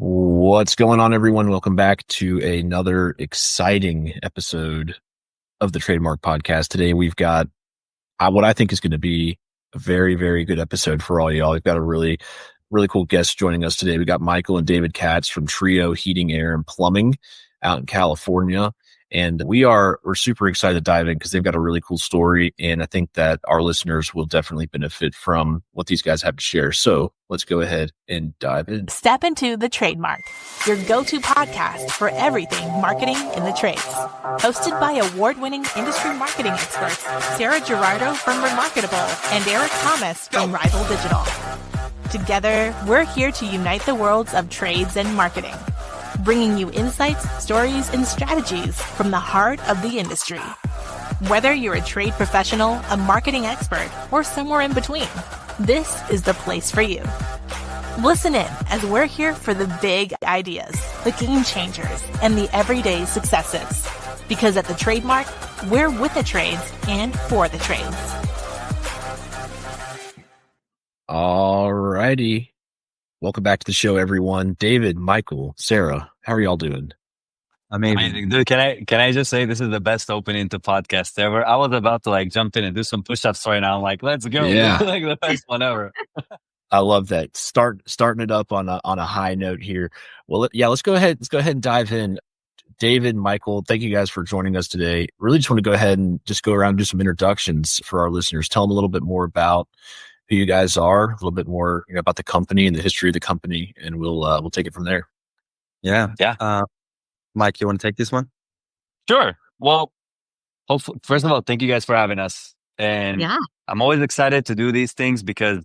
What's going on, everyone? Welcome back to another exciting episode of the TradeMarke Podcast. Today, we've got what I think is going to be a very, very good episode for all y'all. We've got a really, really cool guest joining us today. We got Michael and David Katz from Trio Heating, Air, and Plumbing out in California. And we're super excited to dive in because they've got a really cool story. And I think that our listeners will definitely benefit from what these guys have to share. So let's go ahead and dive in. Step into the Trademark, your go-to podcast for everything marketing in the trades. Hosted by award-winning industry marketing experts, Sarah Gerardo from Remarketable and Eric Thomas from Rival Digital. Together, we're here to unite the worlds of trades and marketing, bringing you insights, stories, and strategies from the heart of the industry. Whether you're a trade professional, a marketing expert, or somewhere in between, this is the place for you. Listen in as we're here for the big ideas, the game changers, and the everyday successes. Because at the Trademark, we're with the trades and for the trades. All righty. Welcome back to the show, everyone. David, Michael, Sarah, how are y'all doing? Amazing. Dude, can I just say this is the best opening to podcast ever? I was about to jump in and do some push-ups right now. I'm like, let's go. Yeah. Like the best one ever. I love that. Starting it up on a high note here. Well, let's go ahead and dive in. David, Michael, thank you guys for joining us today. Really just want to go ahead and just go around and do some introductions for our listeners. Tell them a little bit more about who you guys are, a little bit more about the company and the history of the company, and we'll take it from there. Yeah. Mike, you want to take this one? Sure. Well, hopefully, first of all, thank you guys for having us. And I'm always excited to do these things because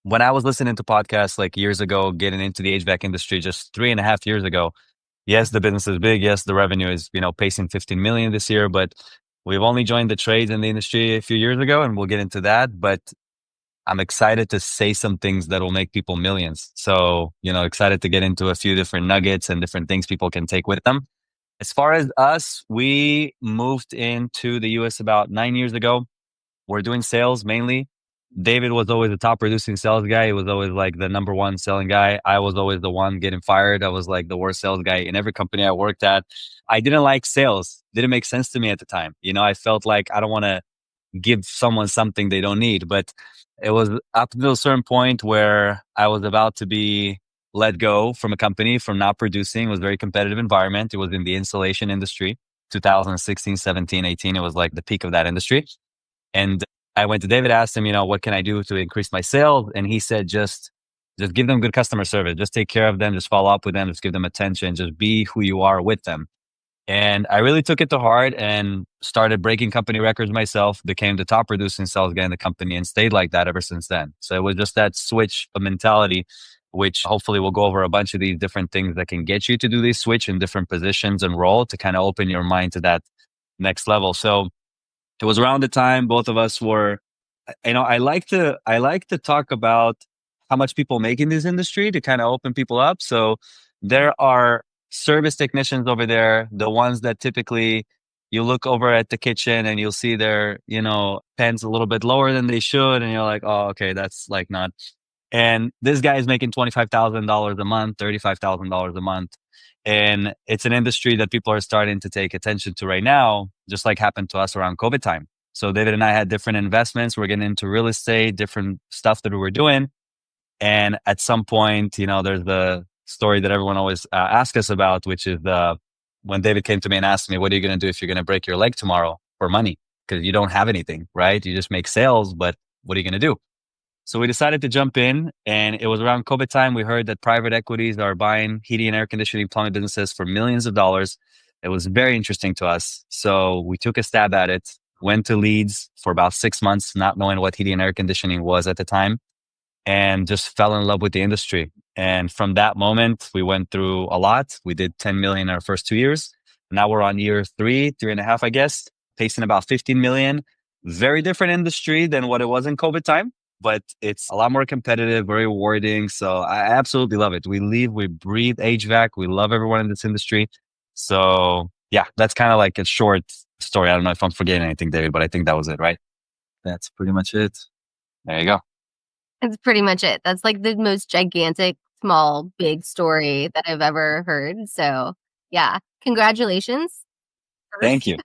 when I was listening to podcasts years ago, getting into the HVAC industry just 3.5 years ago, yes, the business is big. Yes, the revenue is, pacing 15 million this year, but we've only joined the trades in the industry a few years ago, and we'll get into that. But I'm excited to say some things that will make people millions. So, excited to get into a few different nuggets and different things people can take with them. As far as us, we moved into the US about 9 years ago. We're doing sales mainly. David was always the top producing sales guy. He was always the number one selling guy. I was always the one getting fired. I was the worst sales guy in every company I worked at. I didn't like sales. Didn't make sense to me at the time. I felt like I don't want to give someone something they don't need. But it was up to a certain point where I was about to be let go from a company from not producing. It was a very competitive environment. It was in the insulation industry, 2016, 17, 18. It was the peak of that industry. And I went to David, asked him, what can I do to increase my sales? And he said, just give them good customer service. Just take care of them. Just follow up with them. Just give them attention. Just be who you are with them. And I really took it to heart and started breaking company records myself, became the top producing sales guy in the company and stayed like that ever since then. So it was just that switch of mentality, which hopefully we'll go over a bunch of these different things that can get you to do this switch in different positions and role to kind of open your mind to that next level. So it was around the time both of us were, I like to talk about how much people make in this industry to kind of open people up. So there are service technicians over there, the ones that typically you look over at the kitchen and you'll see their, pens a little bit lower than they should. And you're like, oh, okay, that's not. And this guy is making $25,000 a month, $35,000 a month. And it's an industry that people are starting to take attention to right now, just like happened to us around COVID time. So David and I had different investments. We're getting into real estate, different stuff that we were doing. And at some point, there's the story that everyone always asks us about, which is when David came to me and asked me, what are you going to do if you're going to break your leg tomorrow for money? Because you don't have anything, right? You just make sales, but what are you going to do? So we decided to jump in, and it was around COVID time. We heard that private equities are buying heating and air conditioning plumbing businesses for millions of dollars. It was very interesting to us. So we took a stab at it, went to leads for about 6 months, not knowing what heating and air conditioning was at the time, and just fell in love with the industry. And from that moment, we went through a lot. We did 10 million in our first 2 years. Now we're on year 3.5, I guess, pacing about 15 million. Very different industry than what it was in COVID time, but it's a lot more competitive, very rewarding. So I absolutely love it. We breathe HVAC. We love everyone in this industry. So yeah, that's kind of a short story. I don't know if I'm forgetting anything, David, but I think that was it, right? That's pretty much it. There you go. That's pretty much it. That's the most gigantic small, big story that I've ever heard. So yeah, congratulations. Thank you.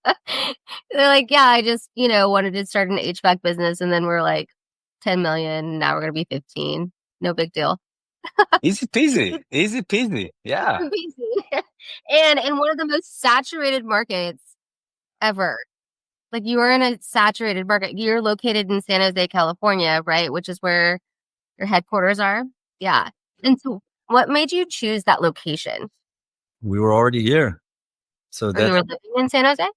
They're like, yeah, I just, wanted to start an HVAC business. And then we're like 10 million. Now we're going to be 15. No big deal. Easy peasy. Easy peasy. Yeah. And in one of the most saturated markets ever. Like, you are in a saturated market. You're located in San Jose, California, right? Which is where your headquarters are. Yeah. And so what made you choose that location? We were already here. So you were living in San Jose?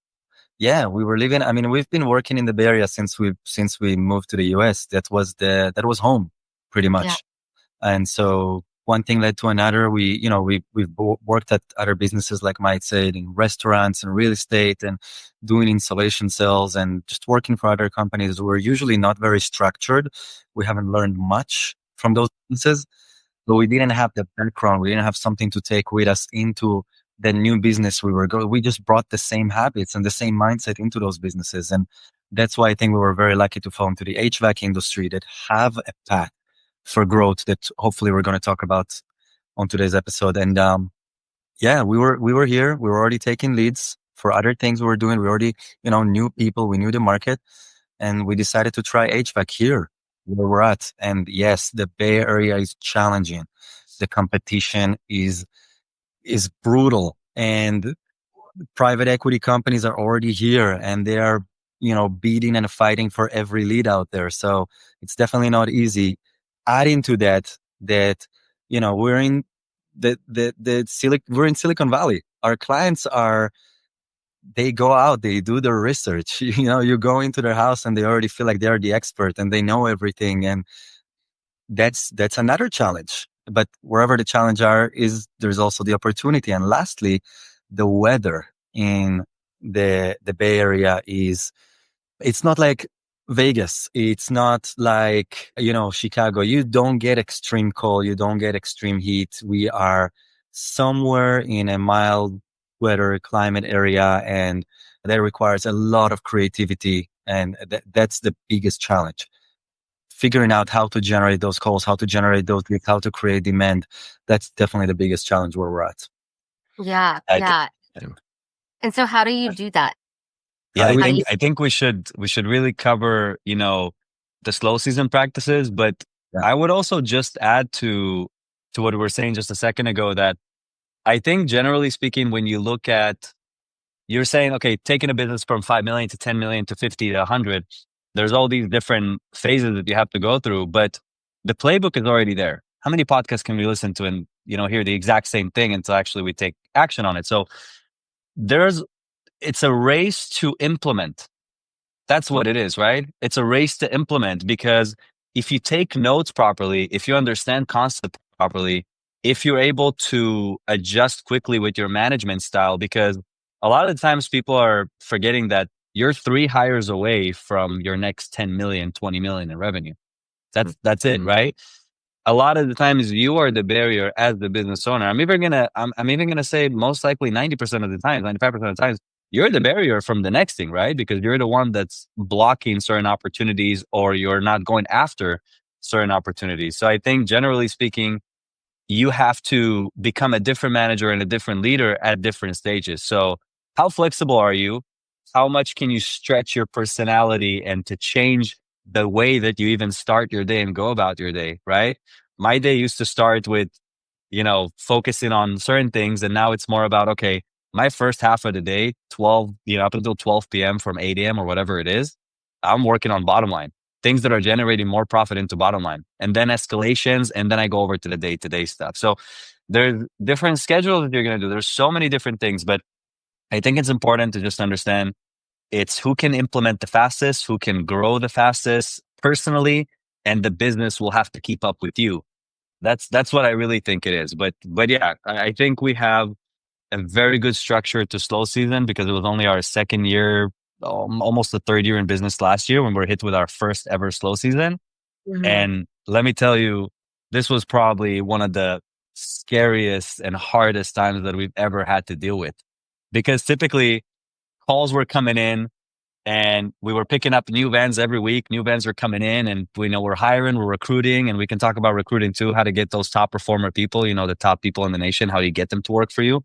Yeah, we were living. I mean, we've been working in the Bay Area since we moved to the US. That was home pretty much. Yeah. And so one thing led to another. We've worked at other businesses, like Mike said, in restaurants and real estate and doing installation sales and just working for other companies. We're usually not very structured. We haven't learned much from those businesses, but we didn't have the background. We didn't have something to take with us into the new business we were going. We just brought the same habits and the same mindset into those businesses. And that's why I think we were very lucky to fall into the HVAC industry that have a path for growth that hopefully we're going to talk about on today's episode. And we were here. We were already taking leads for other things we were doing. We already, knew people. We knew the market, and we decided to try HVAC here where we're at. And yes, the Bay Area is challenging. The competition is brutal, and private equity companies are already here, and they are, beating and fighting for every lead out there. So it's definitely not easy. Adding to that, we're in we're in Silicon Valley. Our clients they go out, they do their research. You go into their house and they already feel like they're the expert and they know everything. And that's another challenge. But wherever the challenge there's also the opportunity. And lastly, the weather in the Bay Area it's not like Vegas. It's not like, Chicago. You don't get extreme cold. You don't get extreme heat. We are somewhere in a mild weather climate area, and that requires a lot of creativity. And that's the biggest challenge. Figuring out how to generate those calls, how to generate those leads, how to create demand. That's definitely the biggest challenge where we're at. Yeah. And so how do you do that? Yeah, I think we should really cover, the slow season practices, but I would also just add to what we were saying just a second ago that I think generally speaking, when you look at, you're saying, okay, taking a business from 5 million to 10 million to 50 to 100, there's all these different phases that you have to go through, but the playbook is already there. How many podcasts can we listen to and, hear the exact same thing until actually we take action on it? So it's a race to implement. That's what it is, right? It's a race to implement, because if you take notes properly, if you understand concept properly, if you're able to adjust quickly with your management style, because a lot of the times people are forgetting that you're 3 hires away from your next 10 million, 20 million in revenue. That's it, right? A lot of the times you are the barrier as the business owner. I'm even gonna say most likely 90% of the times, 95% of the times, you're the barrier from the next thing, right? Because you're the one that's blocking certain opportunities, or you're not going after certain opportunities. So I think generally speaking, you have to become a different manager and a different leader at different stages. So how flexible are you? How much can you stretch your personality and to change the way that you even start your day and go about your day, right? My day used to start with, focusing on certain things. And now it's more about, okay, my first half of the day, 12, up until 12 p.m. from 8 a.m. or whatever it is, I'm working on bottom line, things that are generating more profit into bottom line, and then escalations. And then I go over to the day-to-day stuff. So there's different schedules that you're going to do. There's so many different things, but I think it's important to just understand it's who can implement the fastest, who can grow the fastest personally, and the business will have to keep up with you. That's what I really think it is. But yeah, I think we have a very good structure to slow season, because it was only our second year, almost the third year in business last year when we were hit with our first ever slow season. Mm-hmm. And let me tell you, this was probably one of the scariest and hardest times that we've ever had to deal with, because typically calls were coming in and we were picking up new vans every week. New vans were coming in, and we know we're hiring, we're recruiting, and we can talk about recruiting too, how to get those top performer people, the top people in the nation, how you get them to work for you.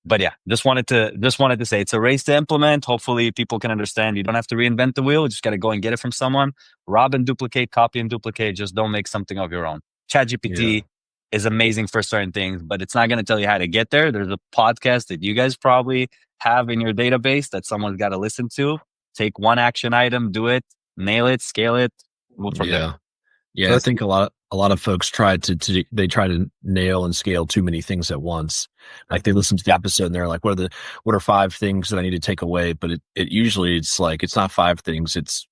But yeah, just wanted to say it's a race to implement. Hopefully people can understand you don't have to reinvent the wheel. You just got to go and get it from someone. Rob and duplicate, copy and duplicate. Just don't make something of your own. ChatGPT is amazing for certain things, but it's not going to tell you how to get there. There's a podcast that you guys probably have in your database that someone's got to listen to. Take one action item, do it, nail it, scale it, move from there. Yeah, so I think a lot of folks try to nail and scale too many things at once. Like they listen to the episode and they're like, what are 5 things that I need to take away? But it usually it's like, it's not 5 things. It's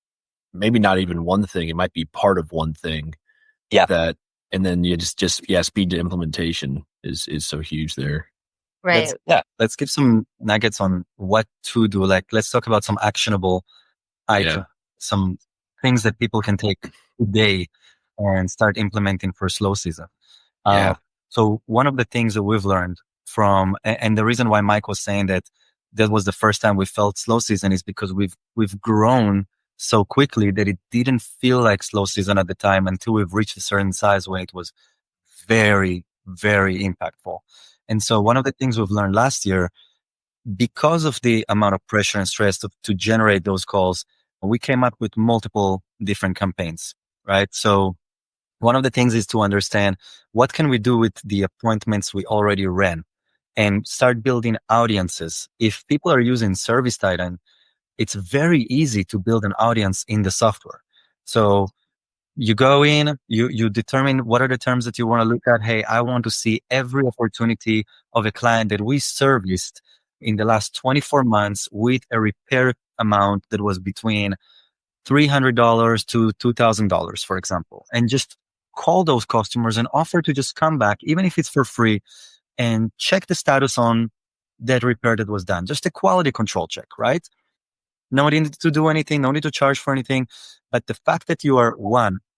maybe not even one thing. It might be part of one thing. Yeah. And then you speed to implementation is so huge there. Right. Let's give some nuggets on what to do. Like, let's talk about some actionable items, some things that people can take today and start implementing for slow season. So one of the things that we've learned from, and the reason why Mike was saying that was the first time we felt slow season, is because we've grown so quickly that it didn't feel like slow season at the time until we've reached a certain size where it was very, very impactful. And so one of the things we've learned last year, because of the amount of pressure and stress to generate those calls, we came up with multiple different campaigns, right? So one of the things is to understand what can we do with the appointments we already ran and start building audiences. If people are using Service Titan, it's very easy to build an audience in the software. So you go in, you determine what are the terms that you want to look at. Hey, I want to see every opportunity of a client that we serviced in the last 24 months with a repair amount that was between $300 to $2,000, for example, and just call those customers and offer to just come back, even if it's for free, and check the status on that repair that was done. Just a quality control check, right? No need to do anything, no need to charge for anything. But the fact that you are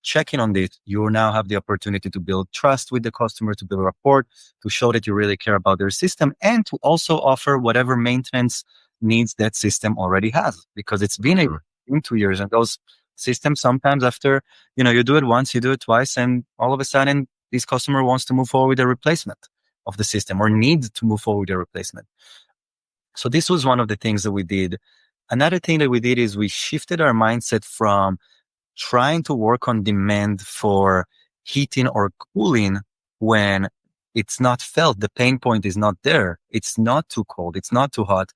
checking on this, you now have the opportunity to build trust with the customer, to build rapport, to show that you really care about their system, and to also offer whatever maintenance needs that system already has, because it's been in 2 years. And those systems, sometimes after, you do it once, you do it twice, and all of a sudden this customer wants to move forward with a replacement of the system or needs to move forward with a replacement. So this was one of the things that we did. Another thing that we did is we shifted our mindset from trying to work on demand for heating or cooling when it's not felt. The pain point is not there. It's not too cold. It's not too hot.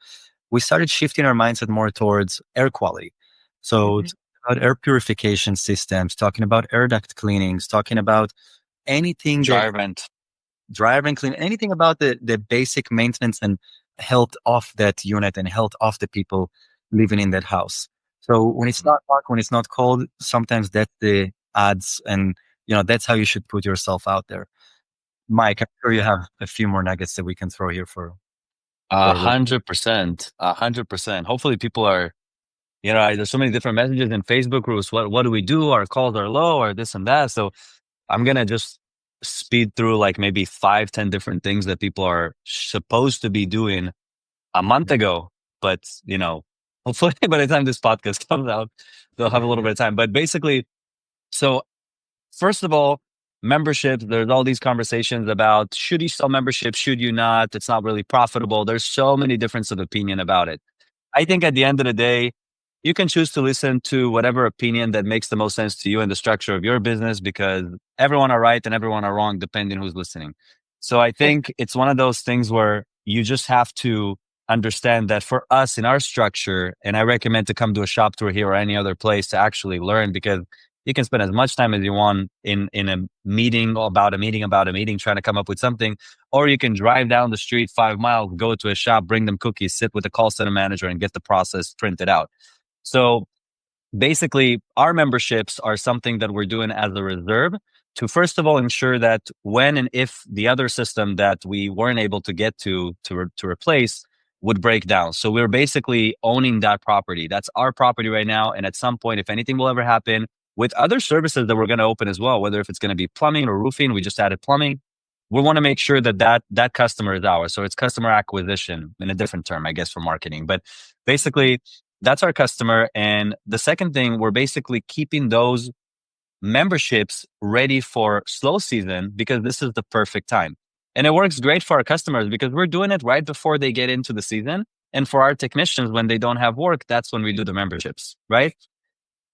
We started shifting our mindset more towards air quality. So about air purification systems, talking about air duct cleanings, talking about anything. Dryer vent cleaning, anything about the basic maintenance and health of that unit and health of the people living in that house. So when it's not hot, when it's not cold, sometimes that's the odds, and that's how you should put yourself out there. Mike, I'm sure you have a few more nuggets that we can throw here for 100%. Hopefully people are, there's so many different messages in Facebook groups. What do we do? Our calls are low, or this and that. So I'm going to just speed through like maybe 5-10 different things that people are supposed to be doing a month ago. But, hopefully by the time this podcast comes out, they'll have a little bit of time. But basically, so first of all, memberships, there's all these conversations about, should you sell membership? Should you not? It's not really profitable. There's so many differences of opinion about it. I think at the end of the day, you can choose to listen to whatever opinion that makes the most sense to you and the structure of your business, because everyone are right and everyone are wrong depending who's listening. So I think it's one of those things where you just have to understand that for us in our structure, and I recommend to come to a shop tour here or any other place to actually learn, because you can spend as much time as you want in a meeting about a meeting trying to come up with something, or you can drive down the street 5 miles, go to a shop, bring them cookies, sit with the call center manager and get the process printed out. So basically, our memberships are something that we're doing as a reserve to, first of all, ensure that when and if the other system that we weren't able to get to replace would break down. So we're basically owning that property. That's our property right now. And at some point, if anything will ever happen with other services that we're going to open as well, whether if it's going to be plumbing or roofing, we just added plumbing. We want to make sure that customer is ours. So it's customer acquisition in a different term, I guess, for marketing. But basically, That's our customer. And the second thing, we're basically keeping those memberships ready for slow season because this is the perfect time. And it works great for our customers because we're doing it right before they get into the season. And for our technicians, when they don't have work, that's when we do the memberships, right?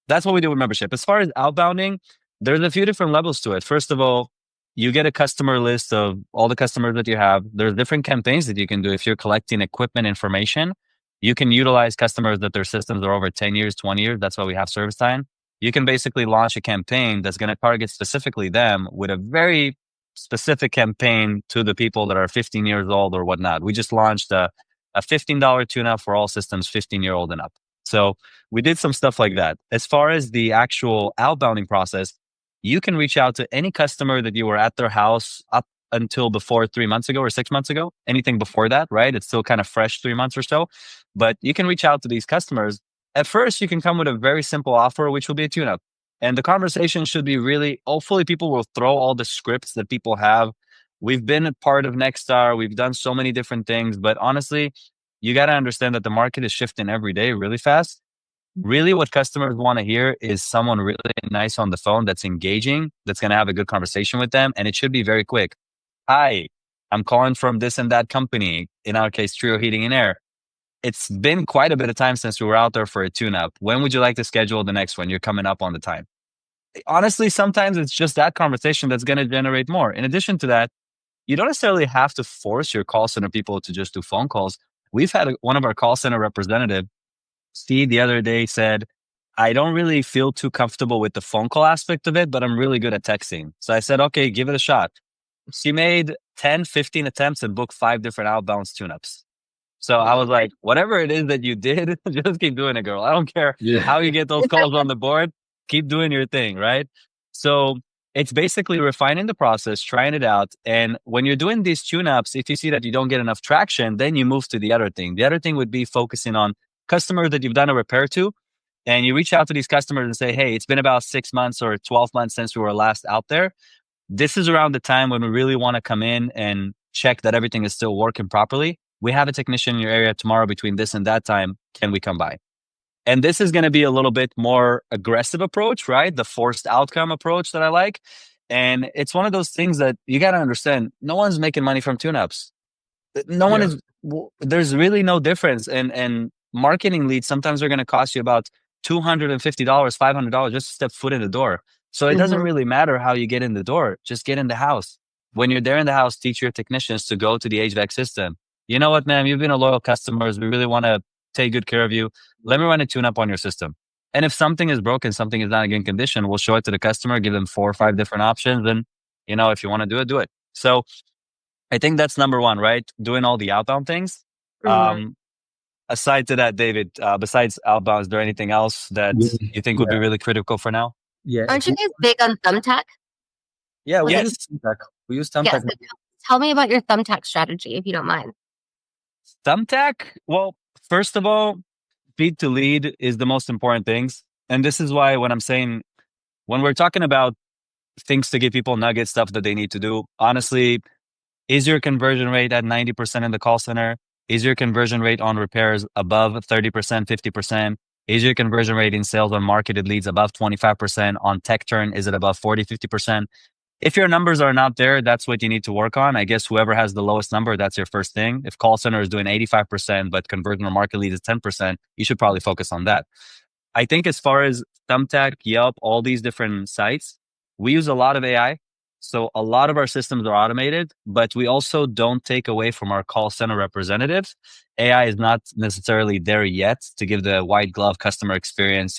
That's what we do with membership. As far as outbounding, there's a few different levels to it. First of all, you get a customer list of all the customers that you have. There's different campaigns that you can do. If you're collecting equipment information, you can utilize customers that their systems are over 10 years, 20 years. That's why we have service time. You can basically launch a campaign that's going to target specifically them with a very specific campaign to the people that are 15 years old or whatnot. We just launched a $15 tune-up for all systems 15-year-old and up. So we did some stuff like that. As far as the actual outbounding process, you can reach out to any customer that you were at their house up until before 3 months ago or 6 months ago. Anything before that, right? It's still kind of fresh 3 months or so. But you can reach out to these customers. At first, you can come with a very simple offer, which will be a tune-up. And the conversation should be really, hopefully people will throw all the scripts that people have. We've been a part of Nexstar. We've done so many different things. But honestly, you got to understand that the market is shifting every day really fast. Really what customers want to hear is someone really nice on the phone that's engaging, that's going to have a good conversation with them. And it should be very quick. Hi, I'm calling from this and that company. In our case, Trio Heating and Air. It's been quite a bit of time since we were out there for a tune-up. When would you like to schedule the next one? You're coming up on the time. Honestly, sometimes it's just that conversation that's going to generate more. In addition to that, you don't necessarily have to force your call center people to just do phone calls. We've had one of our call center representative, Steve, the other day said, I don't really feel too comfortable with the phone call aspect of it, but I'm really good at texting. So I said, okay, give it a shot. She made 10, 15 attempts and booked 5 different outbounds tune-ups. So I was like, whatever it is that you did, just keep doing it, girl. I don't care how you get those calls on the board. Keep doing your thing, right? So it's basically refining the process, trying it out. And when you're doing these tune-ups, if you see that you don't get enough traction, then you move to the other thing. The other thing would be focusing on customers that you've done a repair to. And you reach out to these customers and say, hey, it's been about 6 months or 12 months since we were last out there. This is around the time when we really want to come in and check that everything is still working properly. We have a technician in your area tomorrow between this and that time. Can we come by? And this is going to be a little bit more aggressive approach, right? The forced outcome approach that I like. And it's one of those things that you got to understand. No one's making money from tune-ups. No one is. There's really no difference. And marketing leads sometimes are going to cost you about $250, $500 just to step foot in the door. So it doesn't really matter how you get in the door. Just get in the house. When you're there in the house, teach your technicians to go to the HVAC system. You know what, ma'am? You've been a loyal customer. We really want to take good care of you. Let me run a tune-up on your system. And if something is broken, something is not in good condition, we'll show it to the customer, give them 4 or 5 different options. And, if you want to do it, do it. So I think that's number one, right? Doing all the outbound things. Aside to that, David, besides outbound, is there anything else that you think would be really critical for now? Yeah. Aren't you guys big on Thumbtack? Yeah, we use Thumbtack. We use Thumbtack. So tell me about your Thumbtack strategy, if you don't mind. Thumbtack? Well, first of all, feed to lead is the most important things. And this is why when we're talking about things to give people nuggets, stuff that they need to do, honestly, is your conversion rate at 90% in the call center? Is your conversion rate on repairs above 30%, 50%? Is your conversion rate in sales on marketed leads above 25%? On tech turn, is it above 40, 50%? If your numbers are not there, that's what you need to work on. I guess whoever has the lowest number, that's your first thing. If call center is doing 85%, but conversion on market leads is 10%, you should probably focus on that. I think as far as Thumbtack, Yelp, all these different sites, we use a lot of AI. So a lot of our systems are automated, but we also don't take away from our call center representatives. AI is not necessarily there yet to give the white glove customer experience,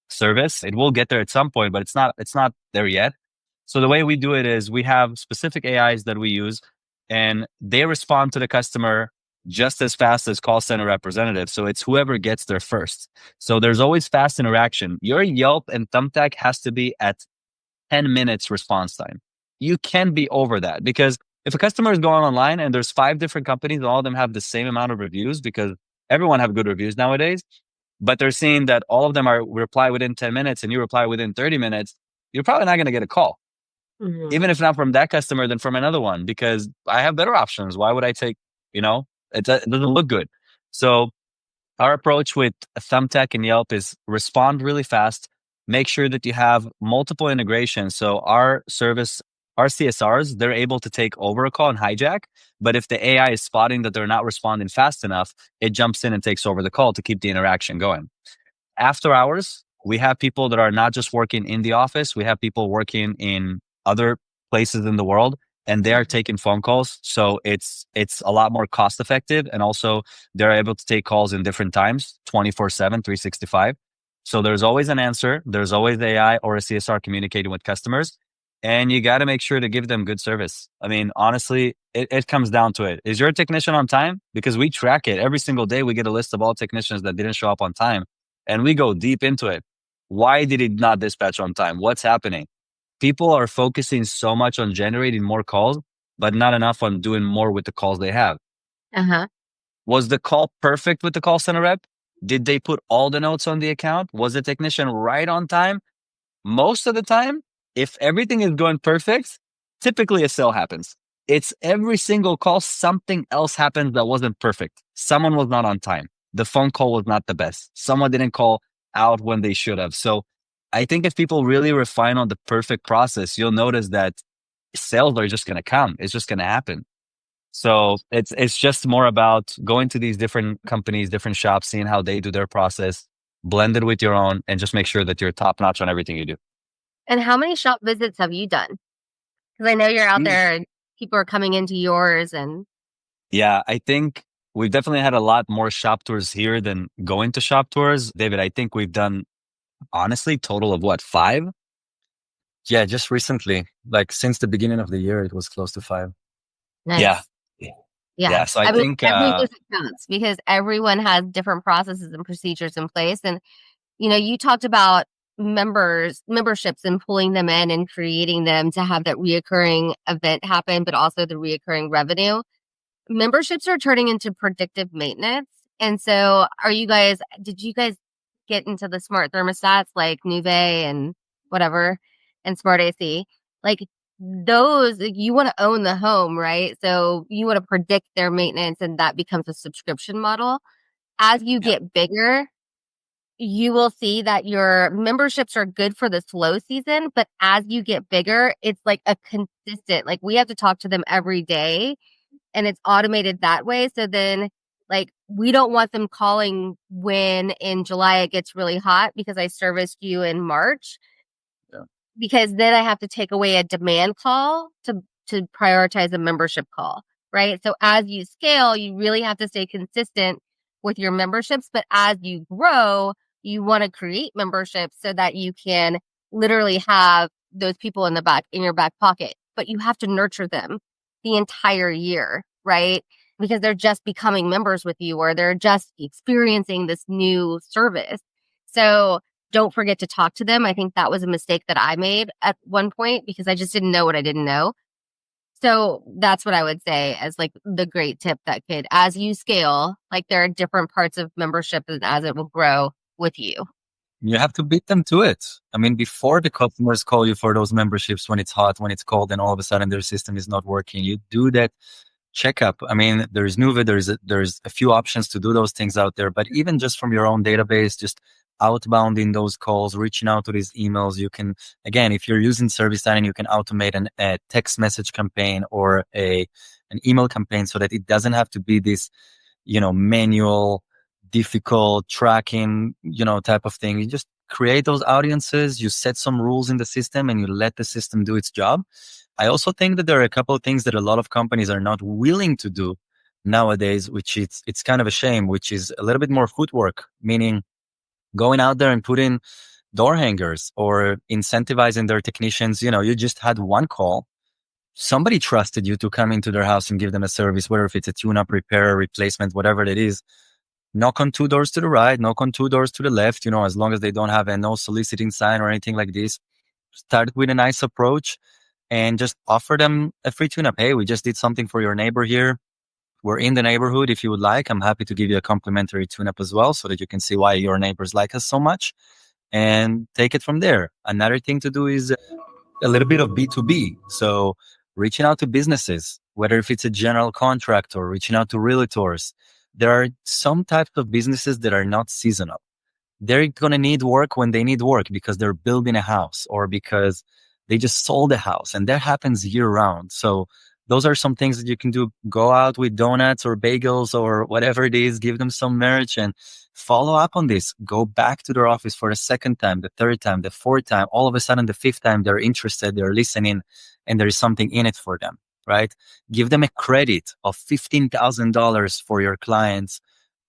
service. It will get there at some point, but it's not there yet. So the way we do it is we have specific AIs that we use, and they respond to the customer just as fast as call center representatives. So it's whoever gets there first. So there's always fast interaction. Your Yelp and Thumbtack has to be at 10 minutes response time. You can be over that, because if a customer is going online and there's 5 different companies, all of them have the same amount of reviews, because everyone have good reviews nowadays, but they're seeing that all of them are reply within 10 minutes and you reply within 30 minutes, you're probably not going to get a call. Even if not from that customer, then from another one, because I have better options. Why would I take, it doesn't look good. So Our approach with Thumbtack and Yelp is respond really fast. Make sure that you have multiple integrations. So our service, our CSRs, they're able to take over a call and hijack. But if the AI is spotting that they're not responding fast enough, it jumps in and takes over the call to keep the interaction going. After hours, we have people that are not just working in the office. We have people working in other places in the world, and they are taking phone calls. So it's a lot more cost effective. And also they're able to take calls in different times, 24/7, 365. So there's always an answer. There's always AI or a CSR communicating with customers. And you got to make sure to give them good service. I mean, honestly, it comes down to it. Is your technician on time? Because we track it every single day. We get a list of all technicians that didn't show up on time, and we go deep into it. Why did it not dispatch on time? What's happening? People are focusing so much on generating more calls, but not enough on doing more with the calls they have. Was the call perfect with the call center rep? Did they put all the notes on the account? Was the technician right on time? Most of the time, if everything is going perfect, typically a sale happens. It's every single call, something else happens that wasn't perfect. Someone was not on time. The phone call was not the best. Someone didn't call out when they should have. So I think if people really refine on the perfect process, you'll notice that sales are just going to come. It's just going to happen. So it's just more about going to these different companies, different shops, seeing how they do their process, blend it with your own, and just make sure that you're top notch on everything you do. And how many shop visits have you done? Because I know you're out there and people are coming into yours. And yeah, I think we've definitely had a lot more shop tours here than going to shop tours. David, I think we've done, honestly, total of what, 5? Yeah, just recently, like since the beginning of the year, it was close to 5. Nice. Yeah. So I think every visit counts because everyone has different processes and procedures in place. And, you talked about memberships and pulling them in and creating them to have that reoccurring event happen, but also the reoccurring revenue. Memberships are turning into predictive maintenance. And so did you guys get into the smart thermostats like Nuve and whatever and Smart AC? Like those, you want to own the home, right? So you want to predict their maintenance, and that becomes a subscription model. As you get bigger, you will see that your memberships are good for the slow season, but as you get bigger, it's like a consistent, like we have to talk to them every day, and it's automated that way. So then like we don't want them calling when in July it gets really hot because I serviced you in March. Because then I have to take away a demand call to prioritize a membership call, right? So as you scale, you really have to stay consistent with your memberships. But as you grow, you want to create memberships so that you can literally have those people in your back pocket. But you have to nurture them the entire year, right? Because they're just becoming members with you, or they're just experiencing this new service. So don't forget to talk to them. I think that was a mistake that I made at one point because I just didn't know what I didn't know. So that's what I would say as like the great tip that as you scale, like there are different parts of membership and as it will grow with you. You have to beat them to it. I mean, before the customers call you for those memberships when it's hot, when it's cold, and all of a sudden their system is not working, you do that checkup. I mean, there's Nuve, there's a few options to do those things out there, but even just from your own database, just outbounding those calls, reaching out to these emails. You can, again, if you're using ServiceTitan, you can automate a text message campaign or an email campaign so that it doesn't have to be this, manual, difficult tracking, type of thing. You just create those audiences, you set some rules in the system, and you let the system do its job. I also think that there are a couple of things that a lot of companies are not willing to do nowadays, which it's kind of a shame, which is a little bit more footwork, meaning going out there and putting door hangers or incentivizing their technicians. You just had one call. Somebody trusted you to come into their house and give them a service, whether if it's a tune-up, repair, replacement, whatever it is. Knock on 2 doors to the right, knock on 2 doors to the left, as long as they don't have a no soliciting sign or anything like this. Start with a nice approach and just offer them a free tune-up. Hey, we just did something for your neighbor here. We're in the neighborhood. If you would like, I'm happy to give you a complimentary tune-up as well so that you can see why your neighbors like us so much and take it from there. Another thing to do is a little bit of B2B. So reaching out to businesses, whether if it's a general contractor, reaching out to realtors, there are some types of businesses that are not seasonal. They're going to need work when they need work because they're building a house or because they just sold a house, and that happens year round. So those are some things that you can do. Go out with donuts or bagels or whatever it is, give them some merch and follow up on this. Go back to their office for the second time, the third time, the fourth time. All of a sudden, the fifth time, they're interested, they're listening, and there is something in it for them, right? Give them a credit of $15,000 for your clients,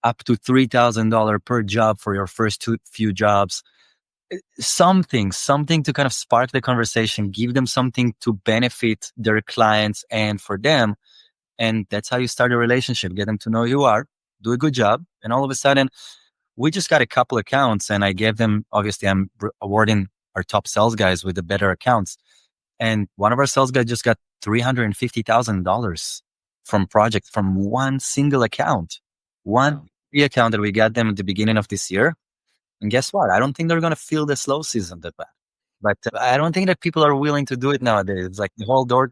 up to $3,000 per job for your first few jobs. Something to kind of spark the conversation, give them something to benefit their clients and for them. And that's how you start a relationship. Get them to know who you are, do a good job. And all of a sudden, we just got a couple accounts, and I gave them, obviously I'm awarding our top sales guys with the better accounts. And one of our sales guys just got $350,000 from projects from one single account, one free account that we got them at the beginning of this year. And guess what? I don't think they're going to feel the slow season that bad. But I don't think that people are willing to do it nowadays. It's like the whole door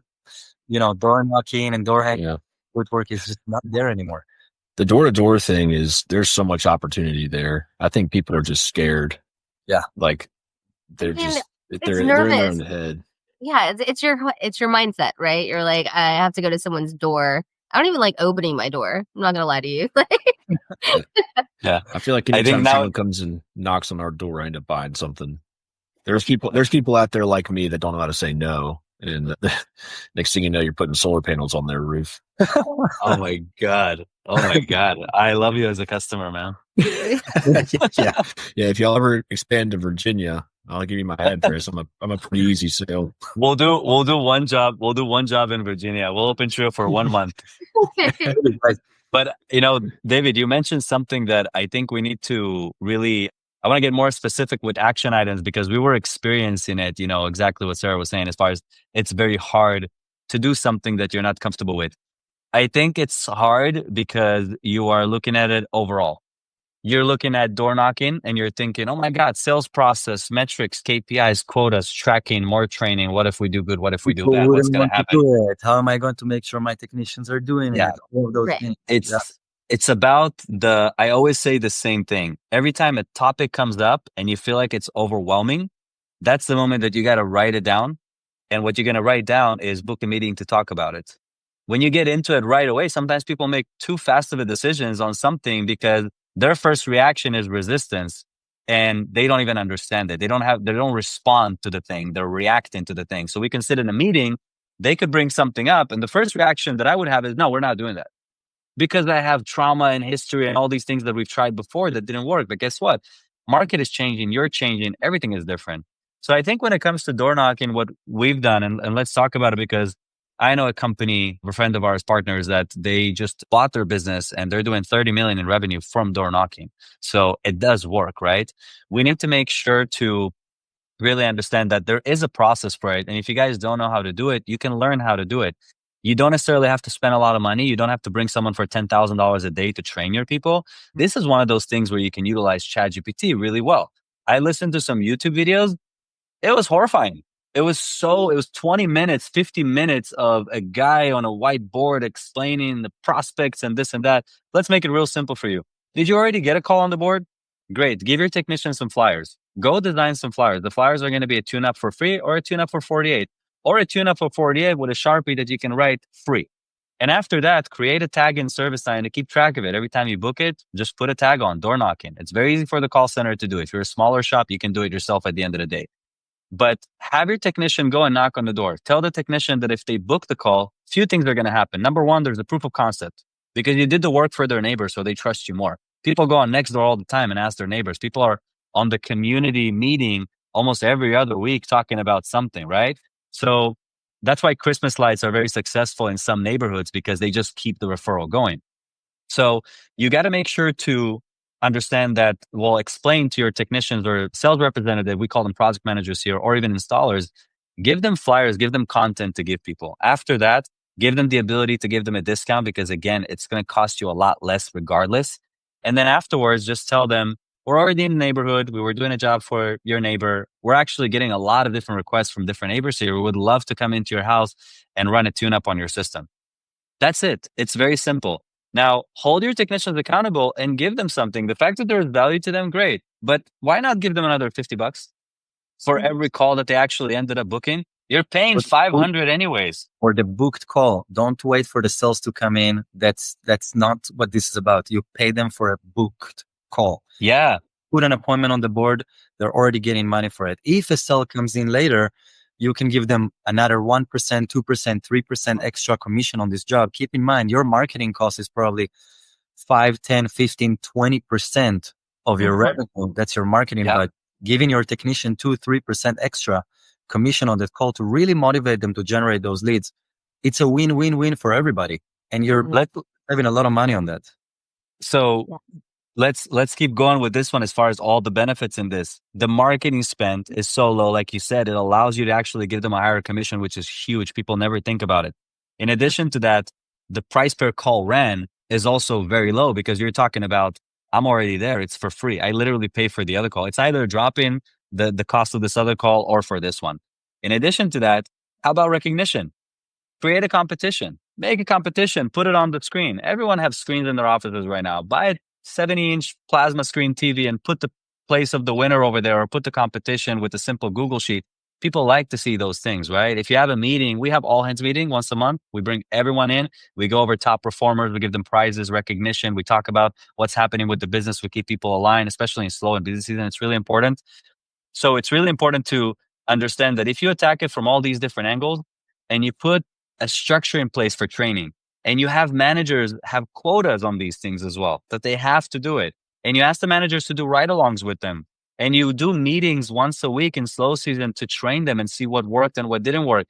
knocking and door hanging woodwork is just not there anymore. The door-to-door thing is, there's so much opportunity there. I think people are just scared. Yeah. Like they're in their own head. Yeah. It's your mindset, right? You're like, I have to go to someone's door. I don't even like opening my door. I'm not going to lie to you. Yeah. I feel like anytime someone comes and knocks on our door, I end up buying something. There's people out there like me that don't know how to say no. And next thing you know, you're putting solar panels on their roof. Oh my God. I love you as a customer, man. Yeah. If y'all ever expand to Virginia, I'll give you my address. I'm a pretty easy sale. We'll do one job. We'll do one job in Virginia. We'll open Trio for 1 month. But David, you mentioned something that I think we need to really, I want to get more specific with action items, because we were experiencing it, exactly what Sarah was saying, as far as it's very hard to do something that you're not comfortable with. I think it's hard because you are looking at it overall. You're looking at door knocking and you're thinking, oh my God, sales process, metrics, KPIs, quotas, tracking, more training. What if we do good? What if we do bad? What's going to happen? How am I going to make sure my technicians are doing it? All of those things. It's about I always say the same thing. Every time a topic comes up and you feel like it's overwhelming, that's the moment that you got to write it down. And what you're going to write down is book a meeting to talk about it. When you get into it right away, sometimes people make too fast of a decisions on something because their first reaction is resistance, and they don't even understand it. They don't respond to the thing. They're reacting to the thing. So we can sit in a meeting, they could bring something up, and the first reaction that I would have is, no, we're not doing that. Because I have trauma and history and all these things that we've tried before that didn't work. But guess what? Market is changing, you're changing, everything is different. So I think when it comes to door knocking, what we've done, and let's talk about it, because I know a company, a friend of ours, partners, that they just bought their business and they're doing 30 million in revenue from door knocking. So it does work, right? We need to make sure to really understand that there is a process for it. And if you guys don't know how to do it, you can learn how to do it. You don't necessarily have to spend a lot of money. You don't have to bring someone for $10,000 a day to train your people. This is one of those things where you can utilize ChatGPT really well. I listened to some YouTube videos. It was horrifying. It was 20 minutes, 50 minutes of a guy on a whiteboard explaining the prospects and this and that. Let's make it real simple for you. Did you already get a call on the board? Great. Give your technician some flyers. Go design some flyers. The flyers are going to be a tune-up for free or a tune-up for 48. Or a tune-up for 48 with a Sharpie that you can write free. And after that, create a tag in service line to keep track of it. Every time you book it, just put a tag on, door knocking. It's very easy for the call center to do. If you're a smaller shop, you can do it yourself at the end of the day. But have your technician go and knock on the door. Tell the technician that if they book the call, few things are going to happen. Number one, there's a proof of concept because you did the work for their neighbors, so they trust you more. People go on Nextdoor all the time and ask their neighbors. People are on the community meeting almost every other week talking about something, right? So that's why Christmas lights are very successful in some neighborhoods, because they just keep the referral going. So you got to make sure to understand that, explain to your technicians or sales representative, we call them project managers here, or even installers, give them flyers, give them content to give people. After that, give them the ability to give them a discount, because again, it's going to cost you a lot less regardless. And then afterwards, just tell them, we're already in the neighborhood. We were doing a job for your neighbor. We're actually getting a lot of different requests from different neighbors here. We would love to come into your house and run a tune-up on your system. That's it. It's very simple. Now, hold your technicians accountable and give them something. The fact that there's value to them, great. But why not give them another $50 for every call that they actually ended up booking? You're paying $500 anyways. Or the booked call. Don't wait for the sales to come in. That's not what this is about. You pay them for a booked call. Yeah. Put an appointment on the board. They're already getting money for it. If a sale comes in later, you can give them another 1%, 2%, 3% extra commission on this job. Keep in mind, your marketing cost is probably 5, 10, 15, 20% of your revenue. That's your marketing budget. Giving your technician 2, 3% extra commission on that call to really motivate them to generate those leads. It's a win-win-win for everybody. And you're saving a lot of money on that. So let's keep going with this one as far as all the benefits in this. The marketing spend is so low. Like you said, it allows you to actually give them a higher commission, which is huge. People never think about it. In addition to that, the price per call ran is also very low because you're talking about, I'm already there. It's for free. I literally pay for the other call. It's either dropping the cost of this other call or for this one. In addition to that, how about recognition? Create a competition. Make a competition. Put it on the screen. Everyone has screens in their offices right now. Buy a 70-inch plasma screen TV and put the place of the winner over there, or put the competition with a simple Google sheet. People like to see those things, right? If you have a meeting, we have all hands meeting once a month. We bring everyone in. We go over top performers. We give them prizes, recognition. We talk about what's happening with the business. We keep people aligned, especially in slow and busy season. It's really important. So it's really important to understand that if you attack it from all these different angles and you put a structure in place for training, and you have managers have quotas on these things as well, that they have to do it, and you ask the managers to do ride-alongs with them, and you do meetings once a week in slow season to train them and see what worked and what didn't work.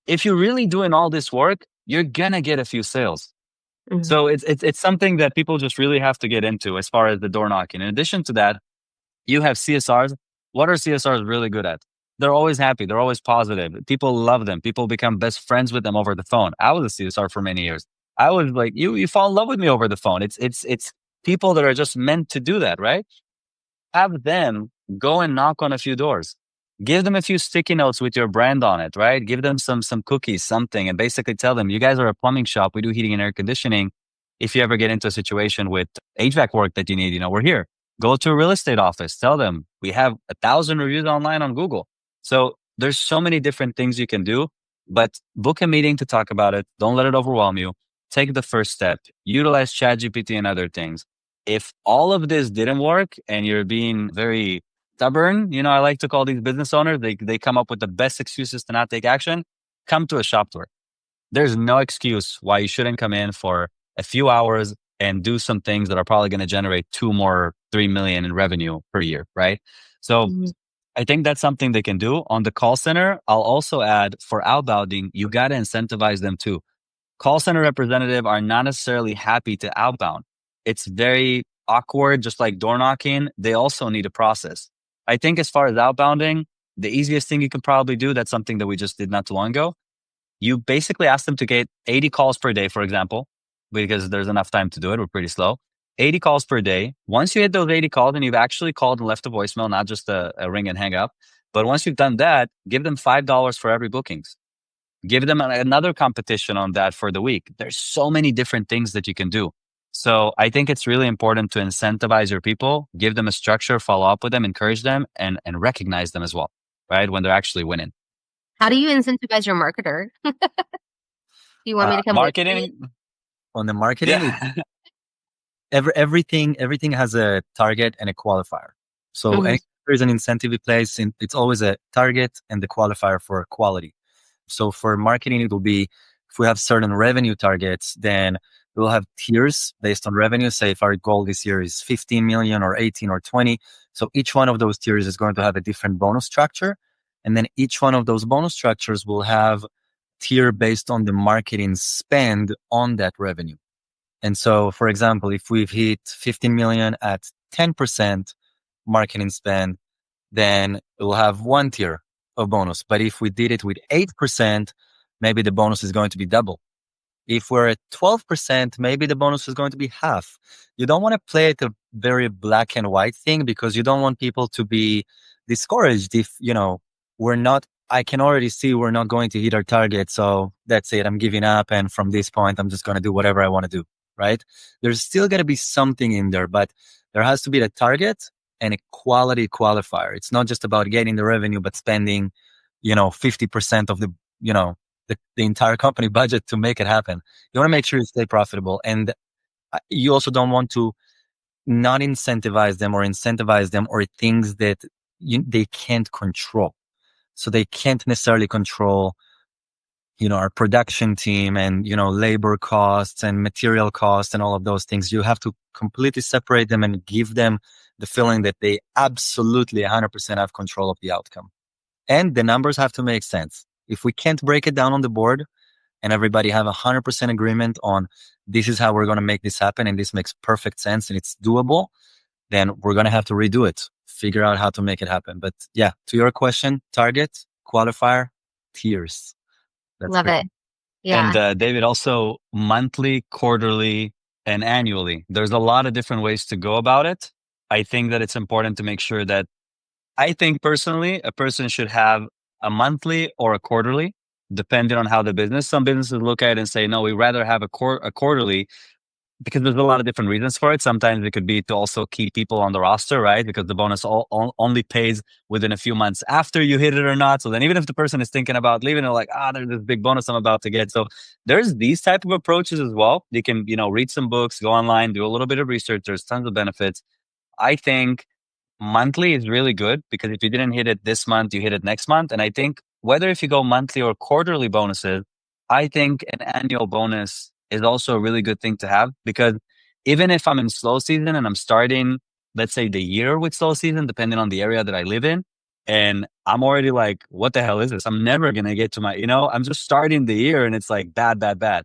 If you're really doing all this work, you're gonna get a few sales. So it's something that people just really have to get into as far as the door knocking. In addition to that, you have CSRs. What are CSRs really good at? They're always happy. They're always positive. People love them. People become best friends with them over the phone. I was a CSR for many years. I was like, you fall in love with me over the phone. It's people that are just meant to do that, right? Have them go and knock on a few doors. Give them a few sticky notes with your brand on it, right? Give them some cookies, something, and basically tell them, you guys are a plumbing shop. We do heating and air conditioning. If you ever get into a situation with HVAC work that you need, we're here. Go to a real estate office. Tell them we have 1,000 reviews online on Google. So there's so many different things you can do, but book a meeting to talk about it. Don't let it overwhelm you. Take the first step. Utilize ChatGPT and other things. If all of this didn't work and you're being very stubborn, I like to call these business owners, they come up with the best excuses to not take action. Come to a shop tour. There's no excuse why you shouldn't come in for a few hours and do some things that are probably going to generate 2 more, 3 million in revenue per year, right? So I think that's something they can do. On the call center, I'll also add for outbounding, you got to incentivize them too. Call center representative are not necessarily happy to outbound. It's very awkward, just like door knocking. They also need a process. I think as far as outbounding, the easiest thing you can probably do, that's something that we just did not too long ago. You basically ask them to get 80 calls per day, for example, because there's enough time to do it. We're pretty slow. 80 calls per day. Once you hit those 80 calls and you've actually called and left a voicemail, not just a ring and hang up, but once you've done that, give them $5 for every bookings. Give them another competition on that for the week. There's so many different things that you can do. So I think it's really important to incentivize your people, give them a structure, follow up with them, encourage them, and recognize them as well, right? When they're actually winning. How do you incentivize your marketer? Do you want me to come marketing? On the marketing, everything has a target and a qualifier. So there's an incentive in place, and it's always a target and the qualifier for quality. So for marketing, it will be, if we have certain revenue targets, then we'll have tiers based on revenue. Say if our goal this year is 15 million or 18 or 20. So each one of those tiers is going to have a different bonus structure. And then each one of those bonus structures will have tier based on the marketing spend on that revenue. And so, for example, if we've hit 15 million at 10% marketing spend, then we'll have one tier of bonus. But if we did it with 8%, maybe the bonus is going to be double. If we're at 12%, maybe the bonus is going to be half. You don't want to play it a very black and white thing, because you don't want people to be discouraged if, I can already see we're not going to hit our target. So that's it. I'm giving up. And from this point, I'm just going to do whatever I want to do. right? There's still got to be something in there, but there has to be the target and a quality qualifier. It's not just about getting the revenue, but spending, 50% of the, the entire company budget to make it happen. You want to make sure you stay profitable. And you also don't want to not incentivize them or things that they can't control. So they can't necessarily control, our production team and, labor costs and material costs and all of those things. You have to completely separate them and give them the feeling that they absolutely 100% have control of the outcome. And the numbers have to make sense. If we can't break it down on the board and everybody have 100% agreement on this is how we're going to make this happen and this makes perfect sense and it's doable, then we're going to have to redo it, figure out how to make it happen. But yeah, to your question, target, qualifier, tiers. Love it. Yeah. And David, also monthly, quarterly, and annually. There's a lot of different ways to go about it. I think that it's important to make sure that I think personally, a person should have a monthly or a quarterly, depending on how the business. Some businesses look at it and say, no, we rather have a quarterly because there's a lot of different reasons for it. Sometimes it could be to also keep people on the roster, right? Because the bonus only pays within a few months after you hit it or not. So then even if the person is thinking about leaving, they're like, there's this big bonus I'm about to get. So there's these type of approaches as well. You can, read some books, go online, do a little bit of research. There's tons of benefits. I think monthly is really good because if you didn't hit it this month, you hit it next month. And I think whether if you go monthly or quarterly bonuses, I think an annual bonus is also a really good thing to have because even if I'm in slow season and I'm starting, let's say the year with slow season, depending on the area that I live in, and I'm already like, what the hell is this? I'm never going to get to my, I'm just starting the year and it's like bad.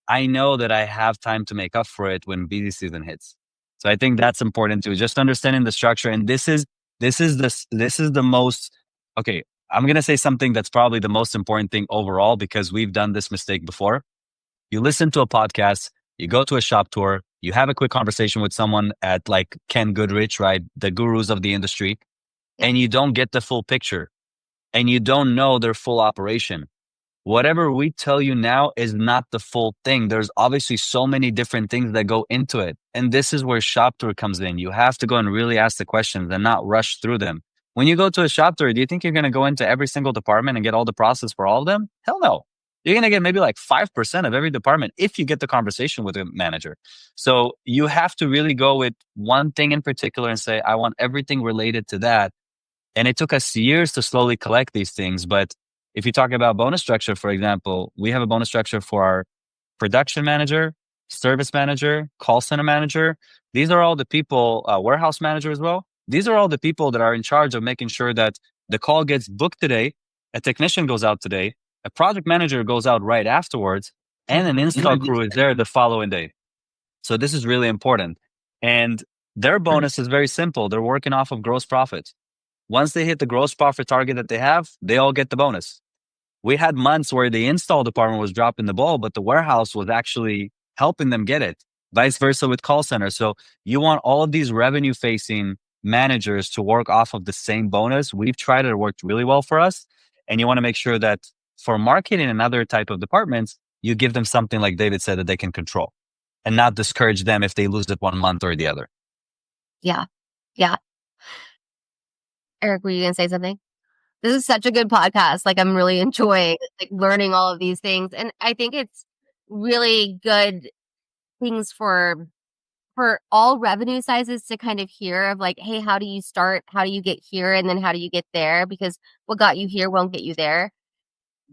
I know that I have time to make up for it when busy season hits. So I think that's important too, just understanding the structure. And this is the most, okay, I'm going to say something that's probably the most important thing overall because we've done this mistake before. You listen to a podcast, you go to a shop tour, you have a quick conversation with someone at like Ken Goodrich, right? The gurus of the industry, and you don't get the full picture and you don't know their full operation. Whatever we tell you now is not the full thing. There's obviously so many different things that go into it. And this is where shop tour comes in. You have to go and really ask the questions and not rush through them. When you go to a shop tour, do you think you're going to go into every single department and get all the process for all of them? Hell no. You're going to get maybe like 5% of every department if you get the conversation with a manager. So you have to really go with one thing in particular and say, I want everything related to that. And it took us years to slowly collect these things. But if you talk about bonus structure, for example, we have a bonus structure for our production manager, service manager, call center manager. These are all the people, warehouse manager as well. These are all the people that are in charge of making sure that the call gets booked today, a technician goes out today, a project manager goes out right afterwards, and an install crew is there the following day. So this is really important. And their bonus is very simple. They're working off of gross profit. Once they hit the gross profit target that they have, they all get the bonus. We had months where the install department was dropping the ball, but the warehouse was actually helping them get it. Vice versa with call center. So you want all of these revenue facing managers to work off of the same bonus. We've tried it. It worked really well for us. And you want to make sure that for marketing and other type of departments, you give them something like David said that they can control and not discourage them if they lose it 1 month or the other. Yeah. Eric, were you going to say something? This is such a good podcast. Like I'm really enjoying learning all of these things. And I think it's really good things for all revenue sizes to kind of hear of like, hey, how do you start? How do you get here? And then how do you get there? Because what got you here won't get you there.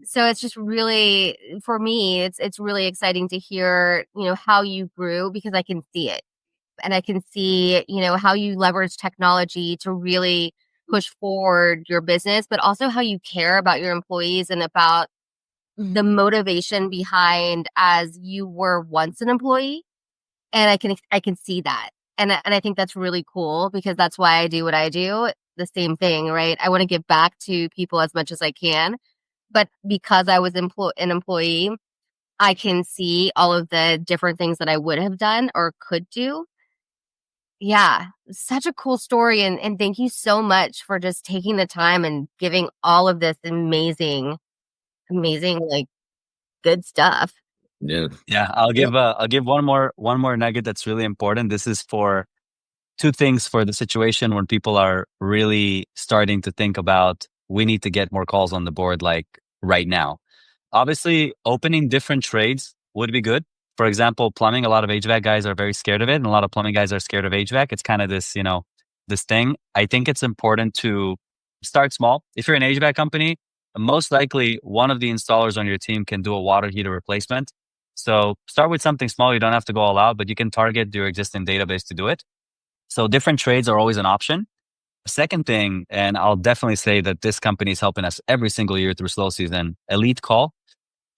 So it's just really, for me, it's really exciting to hear, how you grew because I can see it. And I can see, how you leverage technology to really push forward your business, but also how you care about your employees and about the motivation behind as you were once an employee. And I can see that. And I think that's really cool because that's why I do what I do. The same thing, right? I want to give back to people as much as I can. But because I was an employee, I can see all of the different things that I would have done or could do. Yeah, such a cool story. And thank you so much for just taking the time and giving all of this amazing, like good stuff. Yeah. I'll give one more nugget that's really important. This is for two things for the situation when people are really starting to think about, we need to get more calls on the board like right now. Obviously, opening different trades would be good. For example, plumbing, a lot of HVAC guys are very scared of it, and a lot of plumbing guys are scared of HVAC. It's kind of this, this thing. I think it's important to start small. If you're an HVAC company, most likely one of the installers on your team can do a water heater replacement. So start with something small. You don't have to go all out, but you can target your existing database to do it. So different trades are always an option. Second thing, and I'll definitely say that this company is helping us every single year through slow season, Elite Call.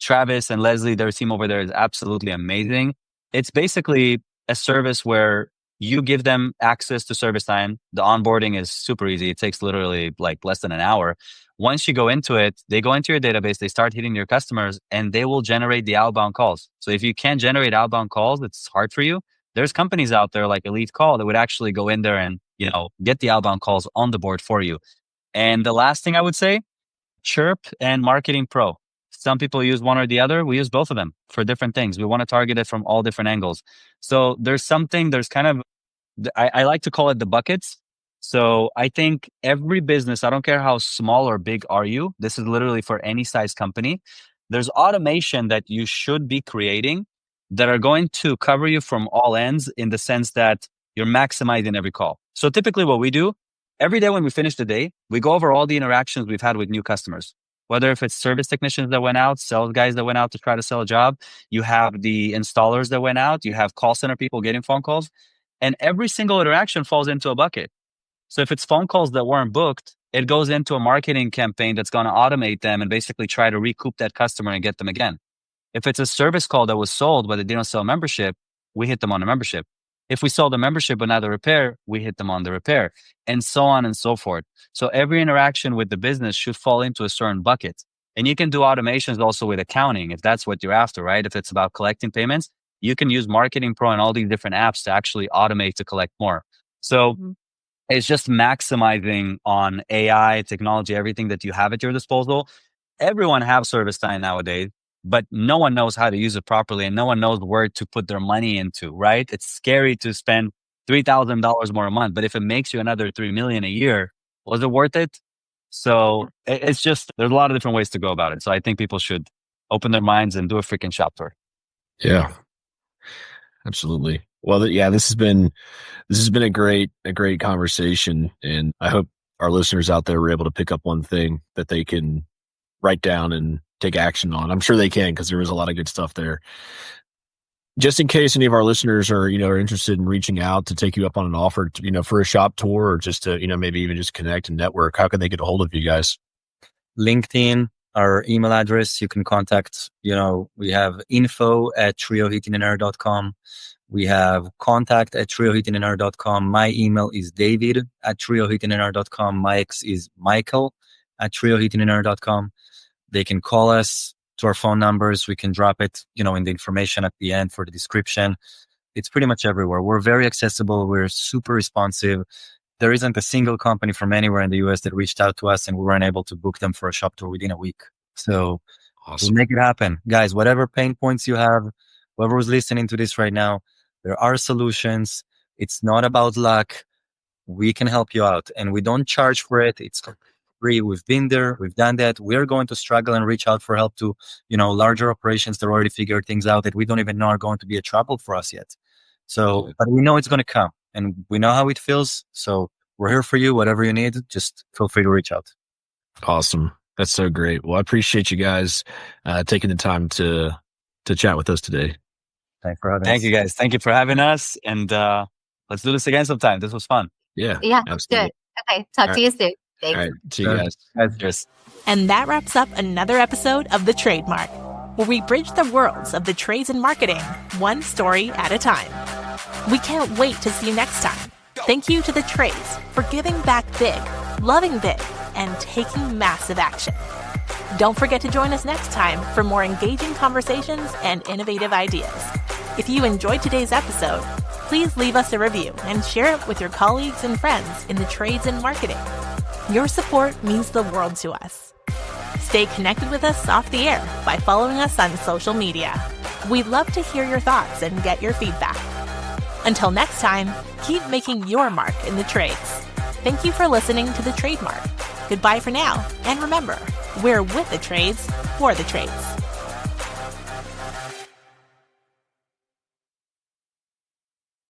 Travis and Leslie, their team over there is absolutely amazing. It's basically a service where you give them access to service time. The onboarding is super easy. It takes literally like less than an hour. Once you go into it, they go into your database, they start hitting your customers, and they will generate the outbound calls. So if you can't generate outbound calls, it's hard for you. There's companies out there like Elite Call that would actually go in there and, get the outbound calls on the board for you. And the last thing I would say, Chirp and Marketing Pro. Some people use one or the other. We use both of them for different things. We want to target it from all different angles. So there's kind of, I like to call it the buckets. So I think every business, I don't care how small or big are you, this is literally for any size company. There's automation that you should be creating that are going to cover you from all ends in the sense that you're maximizing every call. So typically what we do every day when we finish the day, we go over all the interactions we've had with new customers. Whether if it's service technicians that went out, sales guys that went out to try to sell a job, you have the installers that went out, you have call center people getting phone calls, and every single interaction falls into a bucket. So if it's phone calls that weren't booked, it goes into a marketing campaign that's going to automate them and basically try to recoup that customer and get them again. If it's a service call that was sold, but they didn't sell membership, we hit them on the membership. If we sold the membership but not the repair, we hit them on the repair, and so on and so forth. So every interaction with the business should fall into a certain bucket. And you can do automations also with accounting if that's what you're after, right? If it's about collecting payments, you can use Marketing Pro and all these different apps to actually automate to collect more. So it's just maximizing on AI, technology, everything that you have at your disposal. Everyone has service time nowadays, but no one knows how to use it properly and no one knows where to put their money into, right? It's scary to spend $3,000 more a month, but if it makes you another $3 million a year, was it worth it? So it's just, there's a lot of different ways to go about it. So I think people should open their minds and do a freaking shop tour. Yeah, absolutely. Well, this has been a great conversation, and I hope our listeners out there were able to pick up one thing that they can write down and take action on. I'm sure they can, because there was a lot of good stuff there. Just in case any of our listeners are interested in reaching out to take you up on an offer, for a shop tour, or just to maybe even just connect and network, how can they get a hold of you guys? LinkedIn, our email address. You can contact. We have info@trioheatingandair.com. We have contact@trioheatingandair.com. My email is david@trioheatingandair.com. Mike's is michael@trioheatingandair.com. They can call us to our phone numbers. We can drop it, in the information at the end for the description. It's pretty much everywhere. We're very accessible. We're super responsive. There isn't a single company from anywhere in the US that reached out to us and we weren't able to book them for a shop tour within a week. So awesome. We'll make it happen. Guys, whatever pain points you have, whoever was listening to this right now, there are solutions. It's not about luck. We can help you out and we don't charge for it. It's free. We've been there. We've done that. We're going to struggle and reach out for help to, larger operations that already figured things out that we don't even know are going to be a trouble for us yet. So, but we know it's going to come and we know how it feels. So we're here for you. Whatever you need, just feel free to reach out. Awesome. That's so great. Well, I appreciate you guys taking the time to chat with us today. Thanks for having us. Thank you guys. Thank you for having us. And let's do this again sometime. This was fun. Yeah, absolutely. Good. Okay. Talk to you soon. Thanks. All right. See you guys. Cheers. And that wraps up another episode of The Trademark, where we bridge the worlds of the trades and marketing, one story at a time. We can't wait to see you next time. Thank you to the trades for giving back big, loving big, and taking massive action. Don't forget to join us next time for more engaging conversations and innovative ideas. If you enjoyed today's episode, please leave us a review and share it with your colleagues and friends in the trades and marketing. Your support means the world to us. Stay connected with us off the air by following us on social media. We'd love to hear your thoughts and get your feedback. Until next time, keep making your mark in the trades. Thank you for listening to The Trademark. Goodbye for now, and remember, we're with the trades for the trades.